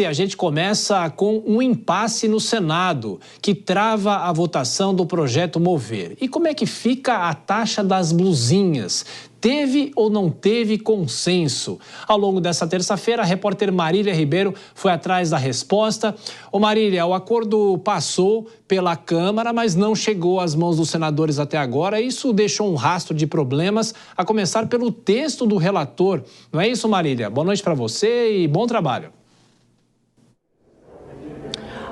A gente começa com um impasse no Senado, que trava a votação do projeto Mover. E como é que fica a taxa das blusinhas? Teve ou não teve consenso? Ao longo dessa terça-feira, a repórter Marília Ribeiro foi atrás da resposta. Ô Marília, o acordo passou pela Câmara, mas não chegou às mãos dos senadores até agora. Isso deixou um rastro de problemas, a começar pelo texto do relator. Não é isso, Marília? Boa noite para você e bom trabalho.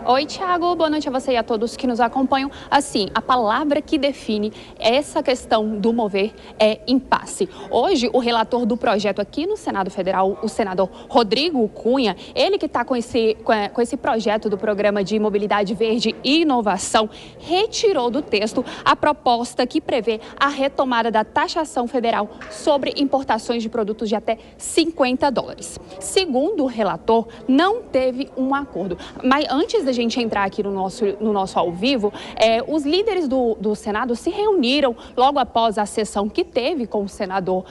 Oi, Thiago. Boa noite a você e a todos que nos acompanham. Assim, a palavra que define essa questão do mover é impasse. Hoje, o relator do projeto aqui no Senado Federal, o senador Rodrigo Cunha, ele que está com esse projeto do Programa de Mobilidade Verde e Inovação, retirou do texto a proposta que prevê a retomada da taxação federal sobre importações de produtos de até $50. Segundo o relator, não teve um acordo. Mas antes da gente entrar aqui no nosso ao vivo, os líderes do Senado se reuniram logo após a sessão que teve com o senador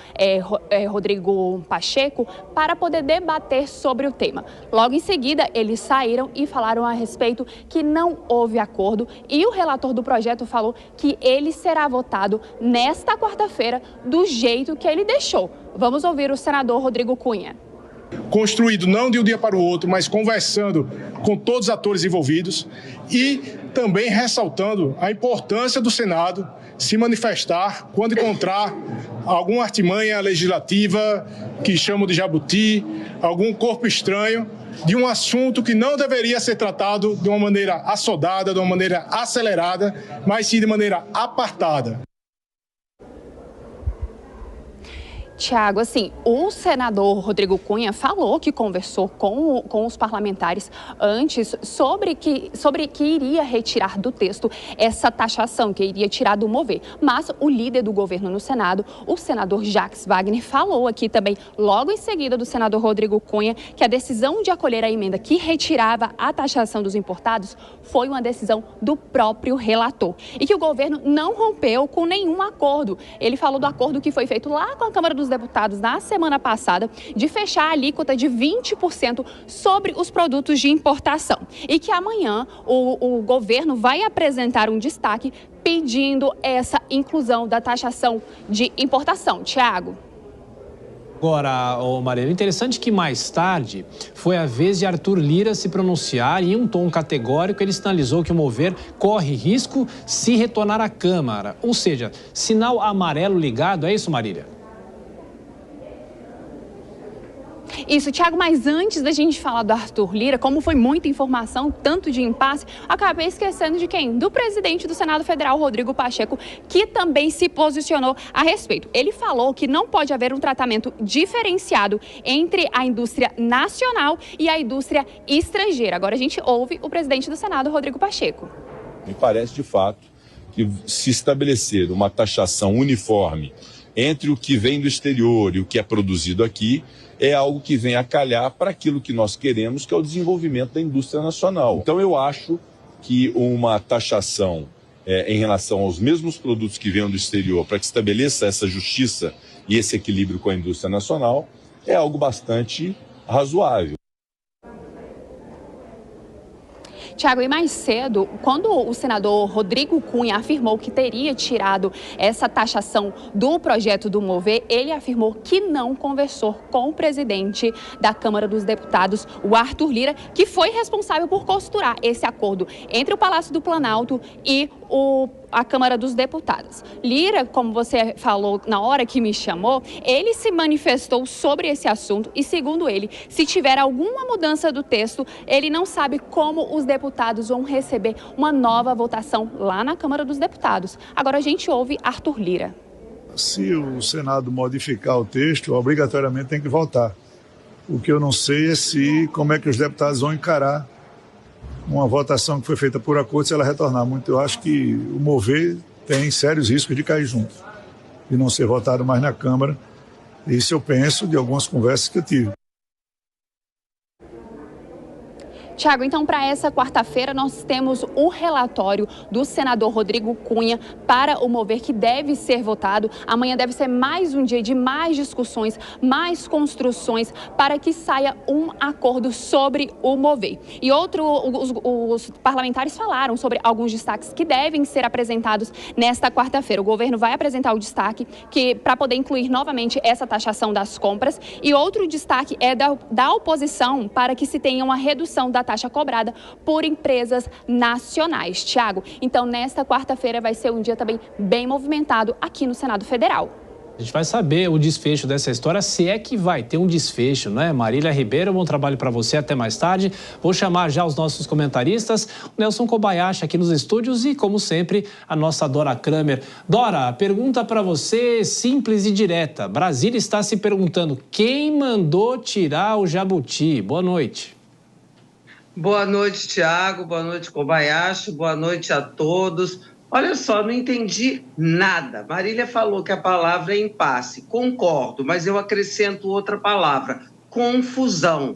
Rodrigo Pacheco para poder debater sobre o tema. Logo em seguida, eles saíram e falaram a respeito que não houve acordo e o relator do projeto falou que ele será votado nesta quarta-feira do jeito que ele deixou. Vamos ouvir o senador Rodrigo Cunha. Construído não de um dia para o outro, mas conversando com todos os atores envolvidos e também ressaltando a importância do Senado se manifestar quando encontrar alguma artimanha legislativa que chamam de jabuti, algum corpo estranho de um assunto que não deveria ser tratado de uma maneira assodada, de uma maneira acelerada, mas sim de maneira apartada. Tiago, assim, o senador Rodrigo Cunha falou que conversou com os parlamentares antes sobre que iria retirar do texto essa taxação, que iria tirar do mover. Mas o líder do governo no Senado, o senador Jacques Wagner, falou aqui também, logo em seguida do senador Rodrigo Cunha, que a decisão de acolher a emenda que retirava a taxação dos importados foi uma decisão do próprio relator. E que o governo não rompeu com nenhum acordo. Ele falou do acordo que foi feito lá com a Câmara dos Deputados na semana passada de fechar a alíquota de 20% sobre os produtos de importação e que amanhã o governo vai apresentar um destaque pedindo essa inclusão da taxação de importação. Tiago. Agora, Marília, interessante que mais tarde foi a vez de Arthur Lira se pronunciar e em um tom categórico ele sinalizou que o mover corre risco se retornar à Câmara. Ou seja, sinal amarelo ligado, é isso, Marília? Isso, Tiago, mas antes da gente falar do Arthur Lira, como foi muita informação, tanto de impasse, acabei esquecendo de quem? Do presidente do Senado Federal, Rodrigo Pacheco, que também se posicionou a respeito. Ele falou que não pode haver um tratamento diferenciado entre a indústria nacional e a indústria estrangeira. Agora a gente ouve o presidente do Senado, Rodrigo Pacheco. Me parece, de fato, que se estabelecer uma taxação uniforme entre o que vem do exterior e o que é produzido aqui, é algo que vem a calhar para aquilo que nós queremos, que é o desenvolvimento da indústria nacional. Então eu acho que uma taxação em relação aos mesmos produtos que venham do exterior, para que estabeleça essa justiça e esse equilíbrio com a indústria nacional, é algo bastante razoável. Tiago, e mais cedo, quando o senador Rodrigo Cunha afirmou que teria tirado essa taxação do projeto do Mover, ele afirmou que não conversou com o presidente da Câmara dos Deputados, o Arthur Lira, que foi responsável por costurar esse acordo entre o Palácio do Planalto e a Câmara dos Deputados. Lira, como você falou na hora que me chamou, ele se manifestou sobre esse assunto e, segundo ele, se tiver alguma mudança do texto, ele não sabe como os deputados vão receber uma nova votação lá na Câmara dos Deputados. Agora a gente ouve Arthur Lira. Se o Senado modificar o texto, obrigatoriamente tem que votar. O que eu não sei é como é que os deputados vão encarar uma votação que foi feita por acordo, se ela retornar muito. Eu acho que o mover tem sérios riscos de cair junto, de não ser votado mais na Câmara. Isso eu penso de algumas conversas que eu tive. Tiago, então para essa quarta-feira nós temos o relatório do senador Rodrigo Cunha para o Mover, que deve ser votado. Amanhã deve ser mais um dia de mais discussões, mais construções para que saia um acordo sobre o Mover. E os parlamentares falaram sobre alguns destaques que devem ser apresentados nesta quarta-feira. O governo vai apresentar o destaque para poder incluir novamente essa taxação das compras, e outro destaque é da oposição para que se tenha uma redução da taxa cobrada por empresas nacionais. Tiago, então nesta quarta-feira vai ser um dia também bem movimentado aqui no Senado Federal. A gente vai saber o desfecho dessa história, se é que vai ter um desfecho, né? Marília Ribeiro, bom trabalho para você, até mais tarde. Vou chamar já os nossos comentaristas, o Nelson Kobayashi aqui nos estúdios e, como sempre, a nossa Dora Kramer. Dora, pergunta para você simples e direta. Brasília está se perguntando quem mandou tirar o jabuti. Boa noite. Boa noite, Tiago. Boa noite, Kobayashi. Boa noite a todos. Olha só, não entendi nada. Marília falou que a palavra é impasse. Concordo, mas eu acrescento outra palavra: confusão.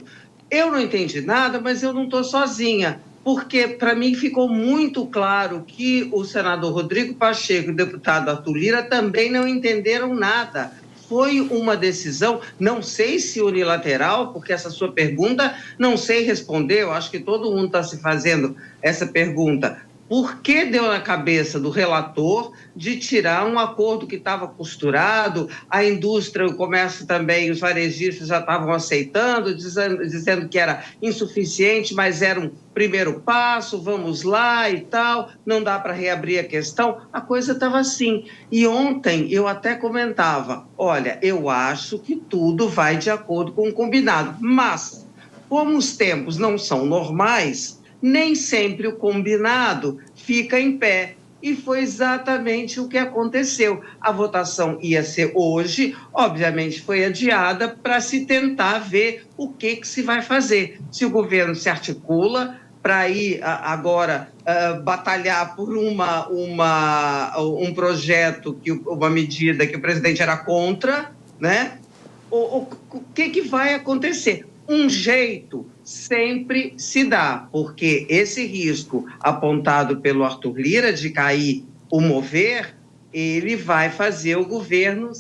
Eu não entendi nada, mas eu não estou sozinha, porque para mim ficou muito claro que o senador Rodrigo Pacheco e o deputado Arthur Lira também não entenderam nada. Foi uma decisão, não sei se unilateral, porque essa sua pergunta não sei responder, eu acho que todo mundo está se fazendo essa pergunta. Por que deu na cabeça do relator de tirar um acordo que estava costurado, a indústria, o comércio também, os varejistas já estavam aceitando, dizendo que era insuficiente, mas era um primeiro passo, vamos lá e tal, não dá para reabrir a questão? A coisa estava assim. E ontem eu até comentava, olha, eu acho que tudo vai de acordo com o combinado, mas como os tempos não são normais, nem sempre o combinado fica em pé. E foi exatamente o que aconteceu. A votação ia ser hoje, obviamente foi adiada para se tentar ver o que se vai fazer. Se o governo se articula para ir agora batalhar por um projeto, uma medida que o presidente era contra, né? O que vai acontecer? Um jeito sempre se dá, porque esse risco apontado pelo Arthur Lira de cair o Mover, ele vai fazer o governo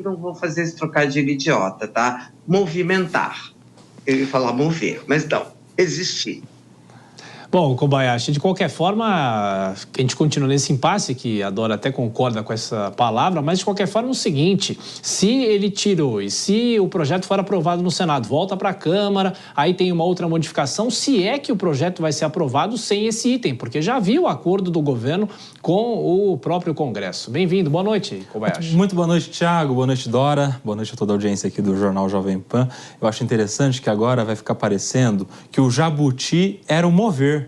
não vou fazer esse trocadilho idiota, tá? Movimentar. Eu ia falar mover, mas não, existir. Bom, Kobayashi, de qualquer forma, a gente continua nesse impasse, que a Dora até concorda com essa palavra, mas de qualquer forma é o seguinte: se ele tirou e se o projeto for aprovado no Senado, volta para a Câmara, aí tem uma outra modificação, se é que o projeto vai ser aprovado sem esse item, porque já viu o acordo do governo com o próprio Congresso. Bem-vindo, boa noite, Kobayashi. Muito boa noite, Tiago, boa noite, Dora, boa noite a toda a audiência aqui do Jornal Jovem Pan. Eu acho interessante que agora vai ficar parecendo que o jabuti era o Mover.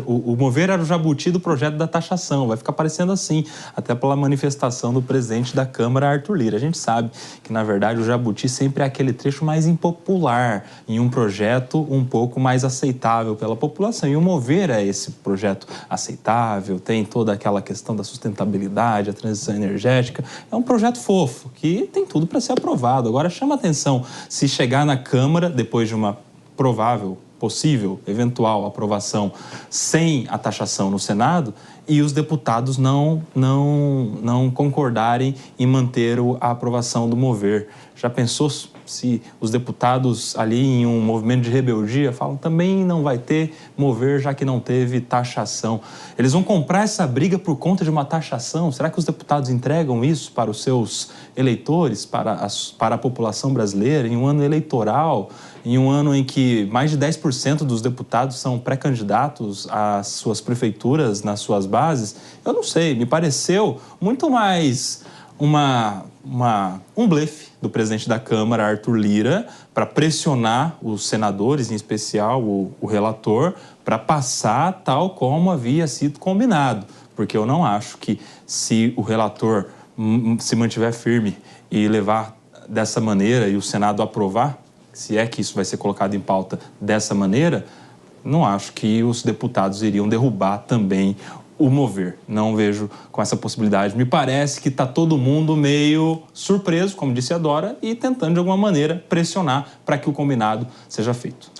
O Mover era o jabuti do projeto da taxação, vai ficar parecendo assim, até pela manifestação do presidente da Câmara, Arthur Lira. A gente sabe que, na verdade, o jabuti sempre é aquele trecho mais impopular em um projeto um pouco mais aceitável pela população. E o Mover é esse projeto aceitável, tem toda aquela questão da sustentabilidade, a transição energética. É um projeto fofo, que tem tudo para ser aprovado. Agora, chama atenção, se chegar na Câmara, depois de uma possível, eventual aprovação sem a taxação no Senado, e os deputados não concordarem em manter a aprovação do Mover. Já pensou se os deputados ali em um movimento de rebeldia falam também não vai ter Mover, já que não teve taxação? Eles vão comprar essa briga por conta de uma taxação? Será que os deputados entregam isso para os seus eleitores, para a população brasileira, em um ano eleitoral, em um ano em que mais de 10% dos deputados são pré-candidatos às suas prefeituras, nas suas bases? Eu não sei, me pareceu muito mais um blefe do presidente da Câmara, Arthur Lira, para pressionar os senadores, em especial o relator, para passar tal como havia sido combinado. Porque eu não acho que, se o relator se mantiver firme e levar dessa maneira e o Senado aprovar, se é que isso vai ser colocado em pauta dessa maneira, não acho que os deputados iriam derrubar também o Mover. Não vejo com essa possibilidade. Me parece que está todo mundo meio surpreso, como disse a Dora, e tentando de alguma maneira pressionar para que o combinado seja feito.